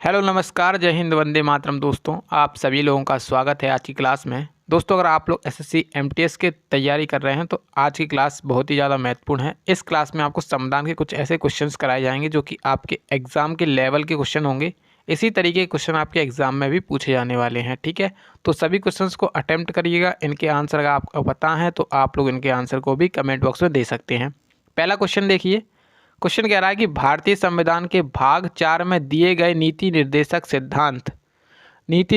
Hello नमस्कार, जय हिंद, वंदे मातरम। दोस्तों, आप सभी लोगों का स्वागत है आज की क्लास में। दोस्तों, अगर आप लोग एसएससी एमटीएस की तैयारी कर रहे हैं तो आज की क्लास बहुत ही ज़्यादा महत्वपूर्ण है। इस क्लास में आपको संविधान के कुछ ऐसे क्वेश्चंस कराए जाएंगे जो कि आपके एग्ज़ाम के लेवल के क्वेश्चन होंगे। इसी तरीके के क्वेश्चन आपके एग्ज़ाम में भी पूछे जाने वाले हैं, ठीक है। तो सभी क्वेश्चन को अटैम्प्ट करिएगा। इनके आंसर अगर आपको पता है तो आप लोग इनके आंसर को भी कमेंट बॉक्स में दे सकते हैं। पहला क्वेश्चन देखिए। क्वेश्चन कह रहा है कि भारतीय संविधान के भाग 4 में दिए गए नीति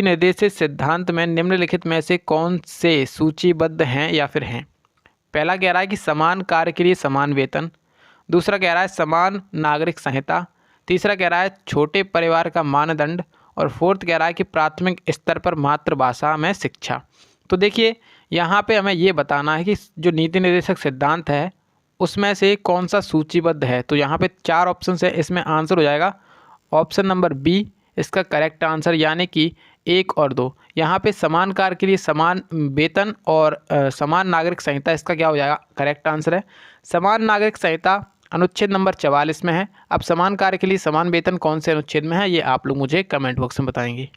निर्देशित सिद्धांत में निम्नलिखित में से कौन से सूचीबद्ध हैं या फिर हैं। पहला कह रहा है कि समान कार्य के लिए समान वेतन। दूसरा कह रहा है समान नागरिक संहिता। तीसरा कह रहा है छोटे परिवार का मानदंड। और फोर्थ कह रहा है कि प्राथमिक स्तर पर मातृभाषा में शिक्षा। तो देखिए, यहाँ पे हमें ये बताना है कि जो नीति निर्देशक सिद्धांत है उसमें से कौन सा सूचीबद्ध है। तो यहाँ पे 4 ऑप्शन है, इसमें आंसर हो जाएगा ऑप्शन नंबर बी इसका करेक्ट आंसर, यानी कि 1 और 2। यहाँ पे समान कार्य के लिए समान वेतन और समान नागरिक संहिता, इसका क्या हो जाएगा, करेक्ट आंसर है। समान नागरिक संहिता अनुच्छेद नंबर 44 में है। अब समान कार्य के लिए समान वेतन कौन से अनुच्छेद में है, ये आप लोग मुझे कमेंट बॉक्स में बताएंगे।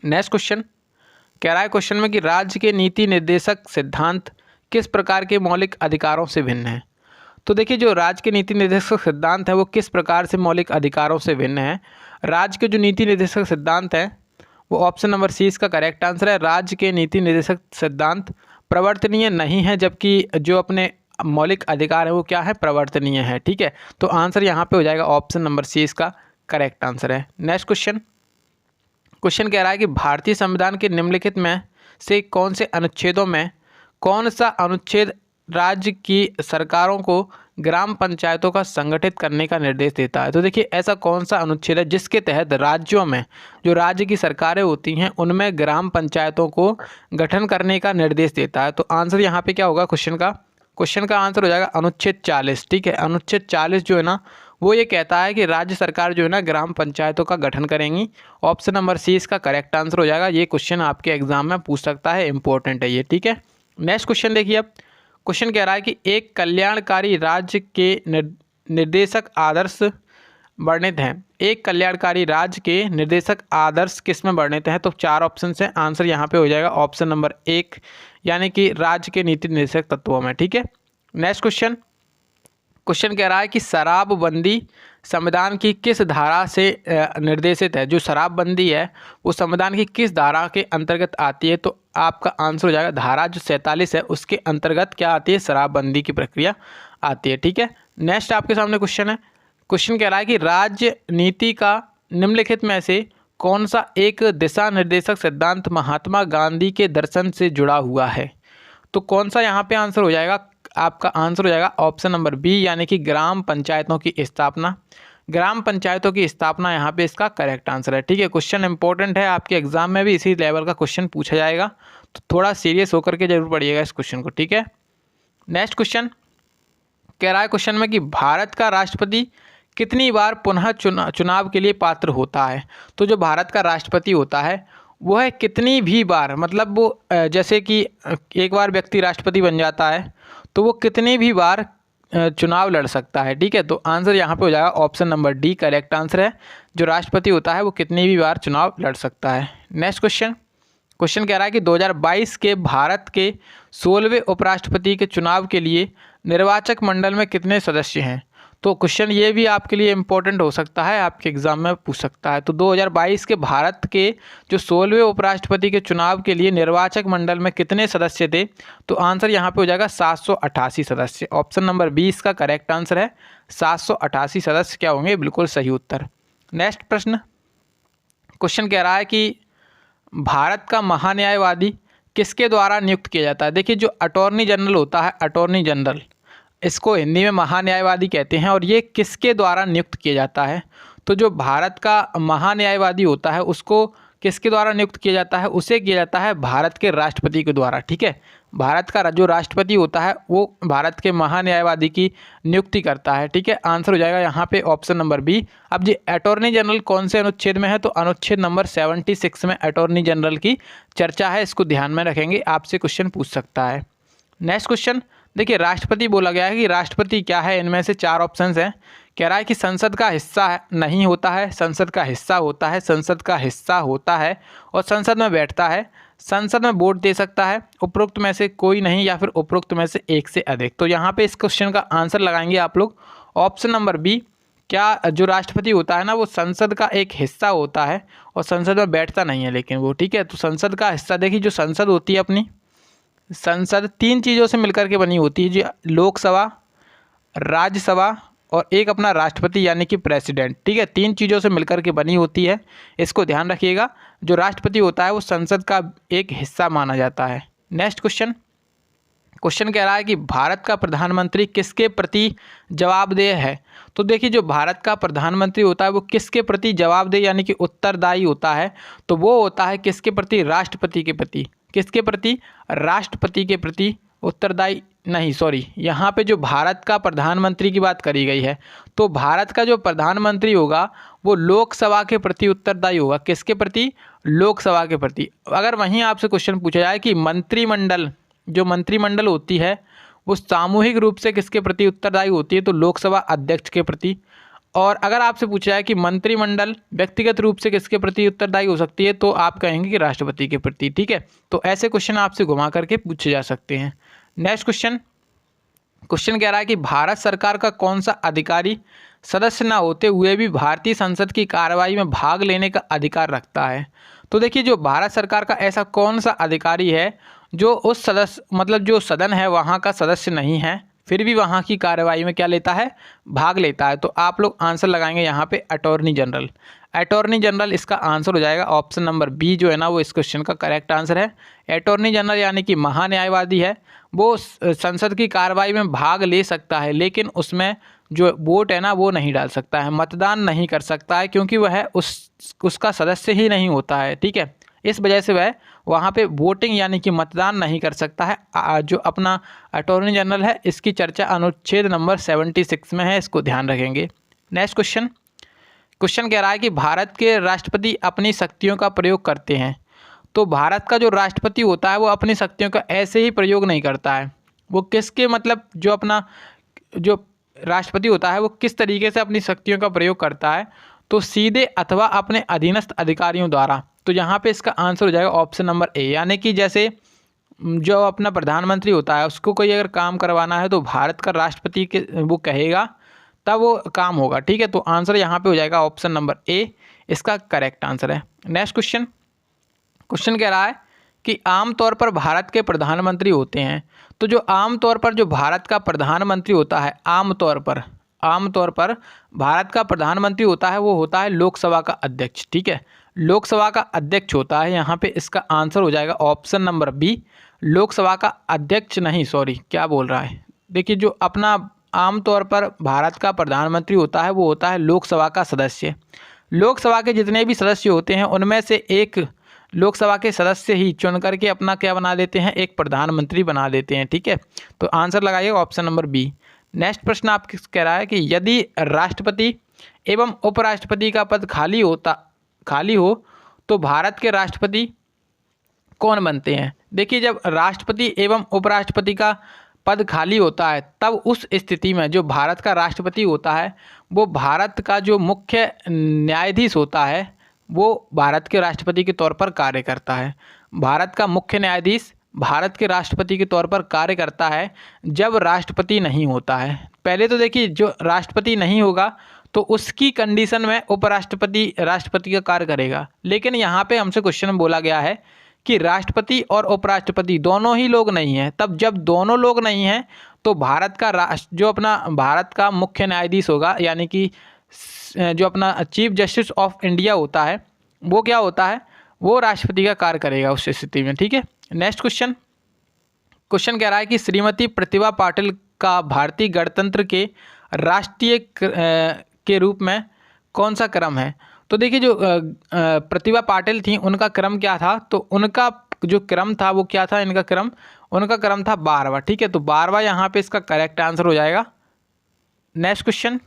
नेक्स्ट क्वेश्चन कह रहा है क्वेश्चन में कि राज्य के नीति निर्देशक सिद्धांत किस प्रकार के मौलिक अधिकारों से भिन्न है। तो देखिए, जो राज्य के नीति निर्देशक सिद्धांत है वो किस प्रकार से मौलिक अधिकारों से भिन्न है। राज्य के जो नीति निर्देशक सिद्धांत है वो ऑप्शन नंबर सी इसका करेक्ट आंसर है। राज्य के नीति निर्देशक सिद्धांत प्रवर्तनीय नहीं है, जबकि जो अपने मौलिक अधिकार है वो क्या है, प्रवर्तनीय है, ठीक है। तो आंसर यहाँ पे हो जाएगा ऑप्शन नंबर सी इसका करेक्ट आंसर है। नेक्स्ट क्वेश्चन कह रहा है कि भारतीय संविधान के निम्नलिखित में से कौन से अनुच्छेदों में कौन सा अनुच्छेद राज्य की सरकारों को ग्राम पंचायतों का संगठित करने का निर्देश देता है। तो देखिए, ऐसा कौन सा अनुच्छेद है जिसके तहत राज्यों में जो राज्य की सरकारें होती हैं उनमें ग्राम पंचायतों को गठन करने का निर्देश देता है। तो आंसर यहाँ पे क्या होगा क्वेश्चन का आंसर हो जाएगा अनुच्छेद 40, ठीक है। अनुच्छेद 40 जो है ना वो ये कहता है कि राज्य सरकार जो है ना ग्राम पंचायतों का गठन करेंगी। ऑप्शन नंबर सी इसका करेक्ट आंसर हो जाएगा। ये क्वेश्चन आपके एग्जाम में पूछ सकता है, इंपॉर्टेंट है ये, ठीक है। नेक्स्ट क्वेश्चन देखिए। अब क्वेश्चन कह रहा है कि एक कल्याणकारी राज्य के निर्देशक आदर्श वर्णित हैं। एक कल्याणकारी राज्य के निर्देशक आदर्श किस में वर्णित हैं। तो 4 ऑप्शन है, आंसर यहाँ पे हो जाएगा ऑप्शन नंबर 1, यानी कि राज्य के नीति निर्देशक तत्वों में, ठीक है। नेक्स्ट क्वेश्चन कह रहा है कि शराबबंदी संविधान की किस धारा से निर्देशित है। जो शराबबंदी है वो संविधान की किस धारा के अंतर्गत आती है। तो आपका आंसर हो जाएगा धारा जो 47 है उसके अंतर्गत क्या आती है, शराबबंदी की प्रक्रिया आती है, ठीक है। नेक्स्ट आपके सामने क्वेश्चन कह रहा है कि राज्य नीति का निम्नलिखित में से कौन सा एक दिशा निर्देशक सिद्धांत महात्मा गांधी के दर्शन से जुड़ा हुआ है। तो कौन सा यहाँ पे आंसर हो जाएगा, आपका आंसर हो जाएगा ऑप्शन नंबर बी, यानी कि ग्राम पंचायतों की स्थापना। ग्राम पंचायतों की स्थापना यहाँ पे इसका करेक्ट आंसर है, ठीक है। क्वेश्चन इंपॉर्टेंट है, आपके एग्जाम में भी इसी लेवल का क्वेश्चन पूछा जाएगा, तो थोड़ा सीरियस होकर के जरूर पढ़िएगा इस क्वेश्चन को, ठीक है। नेक्स्ट क्वेश्चन कह रहा है क्वेश्चन में कि भारत का राष्ट्रपति कितनी बार पुनः चुनाव के लिए पात्र होता है। तो जो भारत का राष्ट्रपति होता है वह कितनी भी बार, मतलब वो जैसे कि एक बार व्यक्ति राष्ट्रपति बन जाता है तो वो कितनी भी बार चुनाव लड़ सकता है, ठीक है। तो आंसर यहाँ पे हो जाएगा option number D correct answer है। जो राष्ट्रपति होता है वो कितनी भी बार चुनाव लड़ सकता है। नेक्स्ट क्वेश्चन कह रहा है कि 2022 के भारत के 16वें उपराष्ट्रपति के चुनाव के लिए निर्वाचक मंडल में कितने सदस्य हैं। तो क्वेश्चन ये भी आपके लिए इम्पोर्टेंट हो सकता है, आपके एग्जाम में पूछ सकता है। तो 2022 के भारत के जो 16वें उपराष्ट्रपति के चुनाव के लिए निर्वाचक मंडल में कितने सदस्य थे। तो आंसर यहाँ पे हो जाएगा 788 सदस्य। ऑप्शन नंबर 20 का करेक्ट आंसर है, 788 सदस्य क्या होंगे, बिल्कुल सही उत्तर। नेक्स्ट क्वेश्चन कह रहा है कि भारत का महान्यायवादी किसके द्वारा नियुक्त किया जाता है। देखिए, जो अटॉर्नी जनरल होता है, अटॉर्नी जनरल, इसको हिंदी में महान्यायवादी कहते हैं, और ये किसके द्वारा नियुक्त किया जाता है। तो जो भारत का महान्यायवादी होता है उसको किसके द्वारा नियुक्त किया जाता है, उसे किया जाता है भारत के राष्ट्रपति के द्वारा, ठीक है। भारत का जो राष्ट्रपति होता है वो भारत के महान्यायवादी की नियुक्ति करता है, ठीक है। आंसर हो जाएगा यहाँ पे ऑप्शन नंबर बी। अब जी अटॉर्नी जनरल कौन से अनुच्छेद में है, तो अनुच्छेद नंबर 76 में अटॉर्नी जनरल की चर्चा है, इसको ध्यान में रखेंगे, आपसे क्वेश्चन पूछ सकता है। नेक्स्ट क्वेश्चन देखिए, राष्ट्रपति बोला गया है कि राष्ट्रपति क्या है, इनमें से 4 ऑप्शंस हैं कह रहा है कि संसद का हिस्सा नहीं होता है, संसद का हिस्सा होता है, संसद का हिस्सा होता है और संसद में बैठता है, संसद में वोट दे सकता है, उपरोक्त में से कोई नहीं या फिर उपरोक्त में से एक से अधिक। तो यहाँ पे इस क्वेश्चन का आंसर लगाएंगे आप लोग ऑप्शन नंबर बी। क्या जो राष्ट्रपति होता है ना वो संसद का एक हिस्सा होता है और संसद में बैठता नहीं है लेकिन वो, ठीक है। तो संसद का हिस्सा, देखिए जो संसद होती है अपनी, संसद 3 चीज़ों से मिलकर के बनी होती है, जो लोकसभा, राज्यसभा और एक अपना राष्ट्रपति यानी कि प्रेसिडेंट, ठीक है। 3 चीज़ों से मिलकर के बनी होती है, इसको ध्यान रखिएगा। जो राष्ट्रपति होता है वो संसद का एक हिस्सा माना जाता है। नेक्स्ट क्वेश्चन कह रहा है कि भारत का प्रधानमंत्री किसके प्रति जवाबदेह है। तो देखिए जो भारत का प्रधानमंत्री होता है वो किसके प्रति जवाबदेह यानी कि उत्तरदायी होता है, तो वो होता है किसके प्रति, राष्ट्रपति के प्रति। किसके प्रति, राष्ट्रपति के प्रति उत्तरदायी नहीं, सॉरी, यहाँ पे जो भारत का प्रधानमंत्री की बात करी गई है, तो भारत का जो प्रधानमंत्री होगा वो लोकसभा के प्रति उत्तरदायी होगा। किसके प्रति, लोकसभा के प्रति। अगर वहीं आपसे क्वेश्चन पूछा जाए कि मंत्रिमंडल, जो मंत्रिमंडल होती है वो सामूहिक रूप से किसके प्रति उत्तरदायी होती है, तो लोकसभा अध्यक्ष के प्रति। और अगर आपसे पूछा जाए कि मंत्रिमंडल व्यक्तिगत रूप से किसके प्रति उत्तरदायी हो सकती है, तो आप कहेंगे कि राष्ट्रपति के प्रति, ठीक है। तो ऐसे क्वेश्चन आपसे घुमा करके पूछे जा सकते हैं। नेक्स्ट क्वेश्चन कह रहा है कि भारत सरकार का कौन सा अधिकारी सदस्य न होते हुए भी भारतीय संसद की कार्रवाई में भाग लेने का अधिकार रखता है। तो देखिए जो भारत सरकार का ऐसा कौन सा अधिकारी है जो उस सदस्य, मतलब जो सदन है वहाँ का सदस्य नहीं है, फिर भी वहाँ की कार्रवाई में क्या लेता है, भाग लेता है। तो आप लोग आंसर लगाएंगे यहाँ पे अटॉर्नी जनरल। अटॉर्नी जनरल इसका आंसर हो जाएगा। ऑप्शन नंबर बी जो है ना वो इस क्वेश्चन का करेक्ट आंसर है। अटॉर्नी जनरल यानी कि महान्यायवादी है, वो संसद की कार्रवाई में भाग ले सकता है लेकिन उसमें जो वोट है ना वो नहीं डाल सकता है, मतदान नहीं कर सकता है, क्योंकि वह उसका सदस्य ही नहीं होता है, ठीक है। इस वजह से वह वहाँ पे वोटिंग यानी कि मतदान नहीं कर सकता है। जो अपना अटॉर्नी जनरल है इसकी चर्चा अनुच्छेद नंबर 76 में है, इसको ध्यान रखेंगे। नेक्स्ट क्वेश्चन कह रहा है कि भारत के राष्ट्रपति अपनी शक्तियों का प्रयोग करते हैं। तो भारत का जो राष्ट्रपति होता है वो अपनी शक्तियों का ऐसे ही प्रयोग नहीं करता है, वो किसके, मतलब जो अपना जो राष्ट्रपति होता है वो किस तरीके से अपनी शक्तियों का प्रयोग करता है, तो सीधे अथवा अपने अधीनस्थ अधिकारियों द्वारा। तो यहाँ पे इसका आंसर हो जाएगा ऑप्शन नंबर ए, यानी कि जैसे जो अपना प्रधानमंत्री होता है उसको कोई अगर काम करवाना है तो भारत का राष्ट्रपति के वो कहेगा तब वो काम होगा, ठीक है। तो आंसर यहाँ पे हो जाएगा ऑप्शन नंबर ए, इसका करेक्ट आंसर है। नेक्स्ट क्वेश्चन कह रहा है कि आमतौर पर भारत के प्रधानमंत्री होते हैं। तो जो आमतौर पर जो भारत का प्रधानमंत्री होता है, आमतौर पर भारत का प्रधानमंत्री होता है वो होता है लोकसभा का अध्यक्ष, ठीक है। लोकसभा का अध्यक्ष होता है, यहाँ पे इसका आंसर हो जाएगा ऑप्शन नंबर बी, लोकसभा का अध्यक्ष नहीं, सॉरी क्या बोल रहा है। देखिए जो अपना आमतौर पर भारत का प्रधानमंत्री होता है वो होता है लोकसभा का सदस्य। लोकसभा के जितने भी सदस्य होते हैं उनमें से एक लोकसभा के सदस्य ही चुन करके अपना क्या बना देते हैं, एक प्रधानमंत्री बना देते हैं, ठीक है। तो आंसर लगाइए ऑप्शन नंबर बी। नेक्स्ट प्रश्न आप कह रहा है कि यदि राष्ट्रपति एवं उपराष्ट्रपति का पद खाली हो तो भारत के राष्ट्रपति कौन बनते हैं। देखिए जब राष्ट्रपति एवं उपराष्ट्रपति का पद खाली होता है तब उस स्थिति में जो भारत का राष्ट्रपति होता है वो भारत का जो मुख्य न्यायाधीश होता है वो भारत के राष्ट्रपति के तौर पर कार्य करता है। भारत का मुख्य न्यायाधीश भारत के राष्ट्रपति के तौर पर कार्य करता है जब राष्ट्रपति नहीं होता है। पहले तो देखिए जो राष्ट्रपति नहीं होगा तो उसकी कंडीशन में उपराष्ट्रपति राष्ट्रपति का कार्य करेगा, लेकिन यहाँ पे हमसे क्वेश्चन में बोला गया है कि राष्ट्रपति और उपराष्ट्रपति दोनों ही लोग नहीं हैं। तब जब दोनों लोग नहीं हैं तो भारत का मुख्य न्यायाधीश होगा, यानी कि जो अपना चीफ जस्टिस ऑफ इंडिया होता है वो क्या होता है, वो राष्ट्रपति का कार्य करेगा उस स्थिति में, ठीक है। नेक्स्ट क्वेश्चन कह रहा है कि श्रीमती प्रतिभा पाटिल का भारतीय गणतंत्र के राष्ट्रीय के रूप में कौन सा क्रम है। तो देखिए जो प्रतिभा पाटिल थी उनका क्रम क्या था, तो उनका जो क्रम था वो क्या था, उनका क्रम था 12वां, ठीक है। तो 12वां यहाँ पे इसका करेक्ट आंसर हो जाएगा। नेक्स्ट क्वेश्चन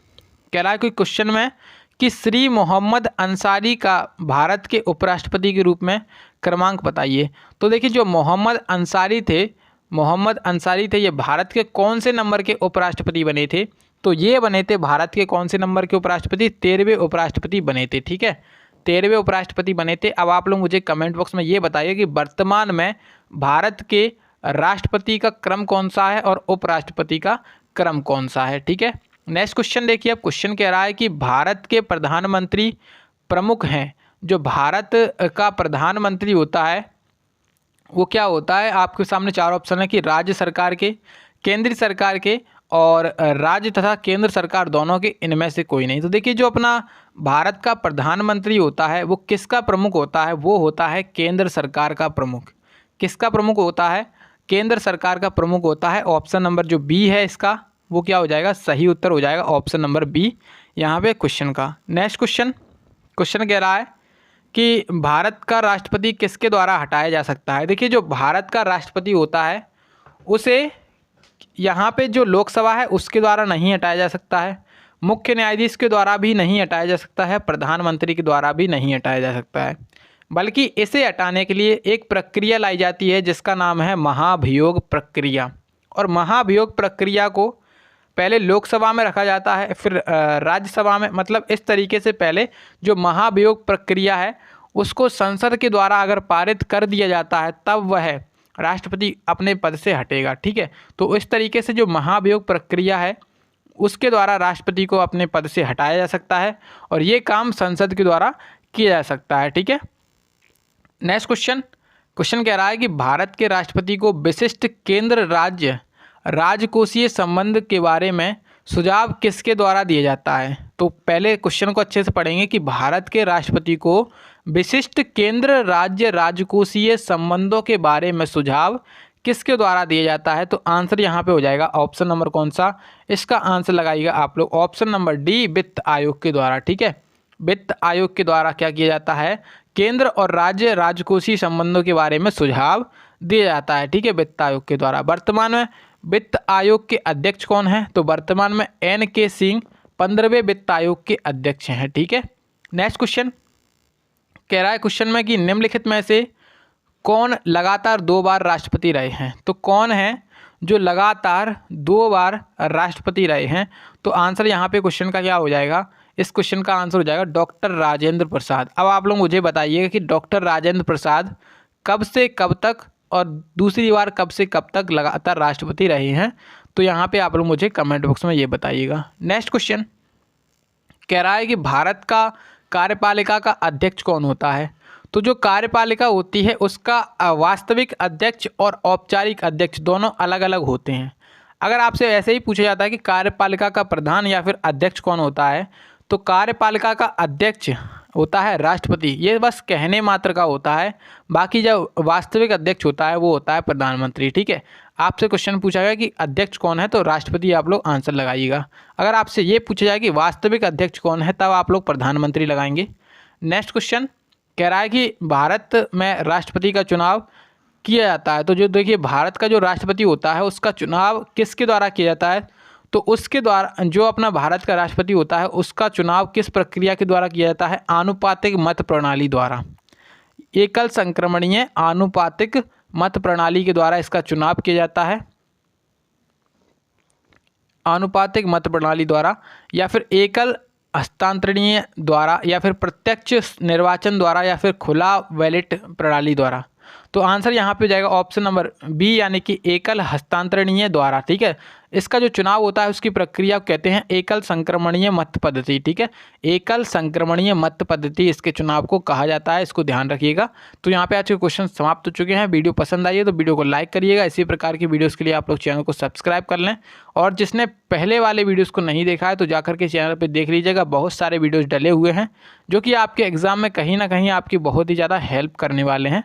कह रहा है कोई क्वेश्चन में कि श्री मोहम्मद अंसारी का भारत के उपराष्ट्रपति के रूप में क्रमांक बताइए। तो देखिए जो मोहम्मद अंसारी थे ये भारत के कौन से नंबर के उपराष्ट्रपति बने थे, तो ये बने थे भारत के कौन से नंबर के उपराष्ट्रपति? 13वें उपराष्ट्रपति बने थे। ठीक है, 13वें उपराष्ट्रपति बने थे। अब आप लोग मुझे कमेंट बॉक्स में ये बताइए कि वर्तमान में भारत के राष्ट्रपति का क्रम कौन सा है और उपराष्ट्रपति का क्रम कौन सा है। ठीक है, नेक्स्ट क्वेश्चन देखिए। अब क्वेश्चन कह रहा है कि भारत के प्रधानमंत्री प्रमुख हैं। जो भारत का प्रधानमंत्री होता है वो क्या होता है? आपके सामने चार ऑप्शन है कि राज्य सरकार के, केंद्रीय सरकार के और राज्य तथा केंद्र सरकार दोनों के, इनमें से कोई नहीं। तो देखिए, जो अपना भारत का प्रधानमंत्री होता है वो किसका प्रमुख होता है? वो होता है केंद्र सरकार का प्रमुख। किसका प्रमुख होता है? केंद्र सरकार का प्रमुख होता है। ऑप्शन नंबर जो बी है इसका, वो क्या हो जाएगा? सही उत्तर हो जाएगा ऑप्शन नंबर बी यहाँ पे क्वेश्चन का। नेक्स्ट क्वेश्चन कह रहा है कि भारत का राष्ट्रपति किसके द्वारा हटाया जा सकता है? देखिए, जो भारत का राष्ट्रपति होता है उसे यहाँ पे जो लोकसभा है उसके द्वारा नहीं हटाया जा सकता है, मुख्य न्यायाधीश के द्वारा भी नहीं हटाया जा सकता है, प्रधानमंत्री के द्वारा भी नहीं हटाया जा सकता है, बल्कि इसे हटाने के लिए एक प्रक्रिया लाई जाती है जिसका नाम है महाभियोग प्रक्रिया। और महाभियोग प्रक्रिया को पहले लोकसभा में रखा जाता है, फिर राज्यसभा में। मतलब इस तरीके से पहले जो महाभियोग प्रक्रिया है उसको संसद के द्वारा अगर पारित कर दिया जाता है तब वह राष्ट्रपति अपने पद से हटेगा। ठीक है, तो इस तरीके से जो महाभियोग प्रक्रिया है उसके द्वारा राष्ट्रपति को अपने पद से हटाया जा सकता है और ये काम संसद के द्वारा किया जा सकता है। ठीक है, नेक्स्ट क्वेश्चन कह रहा है कि भारत के राष्ट्रपति को विशिष्ट केंद्र राज्य राजकोषीय संबंध के बारे में सुझाव किसके द्वारा दिया जाता है? तो पहले क्वेश्चन को अच्छे से पढ़ेंगे कि भारत के राष्ट्रपति को विशिष्ट केंद्र राज्य राजकोषीय संबंधों के बारे में सुझाव किसके द्वारा दिया जाता है? तो आंसर यहाँ पे हो जाएगा ऑप्शन नंबर कौन सा? इसका आंसर लगाइएगा आप लोग ऑप्शन नंबर डी, वित्त आयोग के द्वारा। ठीक है, वित्त आयोग के द्वारा क्या किया जाता है? केंद्र और राज्य राजकोषीय संबंधों के बारे में सुझाव दिया जाता है। ठीक है, वित्त आयोग के द्वारा। वर्तमान में वित्त आयोग के अध्यक्ष कौन हैं? तो वर्तमान में NK सिंह 15वें वित्त आयोग के अध्यक्ष हैं। ठीक है, नेक्स्ट क्वेश्चन कह रहा है क्वेश्चन में कि निम्नलिखित में से कौन लगातार 2 बार राष्ट्रपति रहे हैं? तो कौन है जो लगातार 2 बार राष्ट्रपति रहे हैं? तो आंसर यहाँ पे क्वेश्चन का क्या हो जाएगा? इस क्वेश्चन का आंसर हो जाएगा डॉक्टर राजेंद्र प्रसाद। अब आप लोग मुझे बताइएगा कि डॉक्टर राजेंद्र प्रसाद कब से कब तक और दूसरी बार कब से कब तक लगातार राष्ट्रपति रहे हैं? तो यहाँ पे आप लोग मुझे कमेंट बॉक्स में ये बताइएगा। नेक्स्ट क्वेश्चन कह रहा है कि भारत का कार्यपालिका का अध्यक्ष कौन होता है? तो जो कार्यपालिका होती है उसका वास्तविक अध्यक्ष और औपचारिक अध्यक्ष दोनों अलग अलग होते हैं। अगर आपसे ऐसे ही पूछा जाता है कि कार्यपालिका का प्रधान या फिर अध्यक्ष कौन होता है, तो कार्यपालिका का अध्यक्ष होता है राष्ट्रपति। ये बस कहने मात्र का होता है, बाकी जो वास्तविक अध्यक्ष होता है वो होता है प्रधानमंत्री। ठीक है, आपसे क्वेश्चन पूछा गया कि अध्यक्ष कौन है, तो राष्ट्रपति आप लोग आंसर लगाइएगा। अगर आपसे ये पूछा जाए कि वास्तविक अध्यक्ष कौन है, तब आप लोग प्रधानमंत्री लगाएंगे। नेक्स्ट क्वेश्चन कह रहा है कि भारत में राष्ट्रपति का चुनाव किया जाता है। तो जो देखिए, भारत का जो राष्ट्रपति होता है उसका चुनाव किसके द्वारा किया जाता है? तो उसके द्वारा जो अपना भारत का राष्ट्रपति होता है उसका चुनाव किस प्रक्रिया के द्वारा किया जाता है? आनुपातिक मत प्रणाली द्वारा। एकल संक्रमणीय आनुपातिक मत प्रणाली के द्वारा इसका चुनाव किया जाता है। आनुपातिक मत प्रणाली द्वारा, या फिर एकल हस्तांतरणीय द्वारा, या फिर प्रत्यक्ष निर्वाचन द्वारा, या फिर खुला बैलेट प्रणाली द्वारा। तो आंसर यहाँ पे हो जाएगा ऑप्शन नंबर बी, यानी कि एकल हस्तांतरणीय द्वारा। ठीक है, इसका जो चुनाव होता है उसकी प्रक्रिया को कहते हैं एकल संक्रमणीय मत पद्धति। ठीक है, एकल संक्रमणीय मत पद्धति इसके चुनाव को कहा जाता है, इसको ध्यान रखिएगा। तो यहाँ पे आज के क्वेश्चन समाप्त हो चुके हैं। वीडियो पसंद आई है तो वीडियो को लाइक करिएगा। इसी प्रकार की वीडियोस के लिए आप लोग चैनल को सब्सक्राइब कर लें, और जिसने पहले वाले वीडियोज़ को नहीं देखा है तो जाकर के चैनल पर देख लीजिएगा। बहुत सारे वीडियोज़ डले हुए हैं जो कि आपके एग्ज़ाम में कहीं ना कहीं आपकी बहुत ही ज़्यादा हेल्प करने वाले हैं।